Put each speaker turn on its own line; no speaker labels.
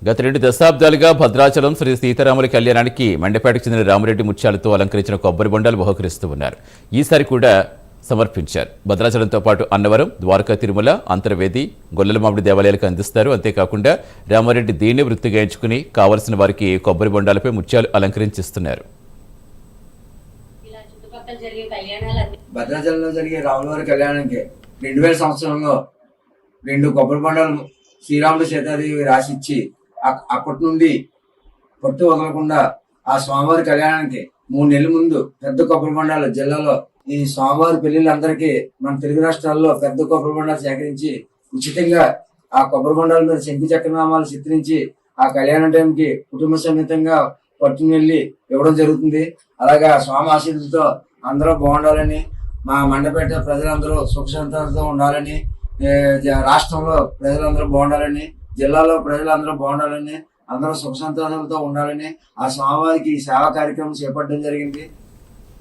గత 2 దశాబ్దాలుగా భద్రాచలం శ్రీ సీతారాముల కళ్యాణానికి మండపేటకు చెందిన రామిరెడ్డి ముత్యాలతో అలంకరించిన కొబ్బరి బొండాలు బహుకరిస్తూ ఉన్నారు. ఈసారి కూడా సమర్పించారు. భద్రాచలంతో పాటు అన్నవరం, ద్వారకా తిరుమల, అంతర్వేది, గొల్లలమామిడి దేవాలయాలకు అందిస్తారు. అంతేకాకుండా రామారెడ్డి దీన్ని వృత్తిగా ఎంచుకుని కావలసిన వారికి కొబ్బరి బొండాలపై ముత్యాలు అలంకరించిస్తున్నారు.
భద్రాచలంలో జరిగే రాములవారి కళ్యాణానికి 2000 సంవత్సరంలో 2 కొబ్బరి బొండాలు శ్రీరాముడు సీతాదేవి రాసిచ్చి అప్పటి నుండి పట్టు వదలకుండా ఆ స్వామివారి కళ్యాణానికి 3 నెలల ముందు పెద్ద కొబ్బరి బొండాలు జిల్లాలో ఈ స్వామివారి పెళ్లిళ్ళందరికీ మన తెలుగు రాష్ట్రాల్లో పెద్ద కొబ్బరి బొండాలు సేకరించి ఉచితంగా ఆ కొబ్బరి బొండాల మీద శంకు చక్రనామాలు చిత్రించి ఆ కళ్యాణ టైంకి కుటుంబ సమేతంగా పట్టుకుని వెళ్ళి ఇవ్వడం జరుగుతుంది. అలాగే స్వామి ఆశీర్వాదంతో అందరూ బాగుండాలని, మా మండపేట ప్రజలందరూ సుఖ సంతోషంతో ఉండాలని, రాష్ట్రంలో ప్రజలందరూ బాగుండాలని, జిల్లాలో ప్రజలందరూ బాగుండాలని, అందరూ సుఖ సంతోషాలతో ఉండాలని ఆ స్వామివారికి సేవా కార్యక్రమం చేపట్టడం జరిగింది.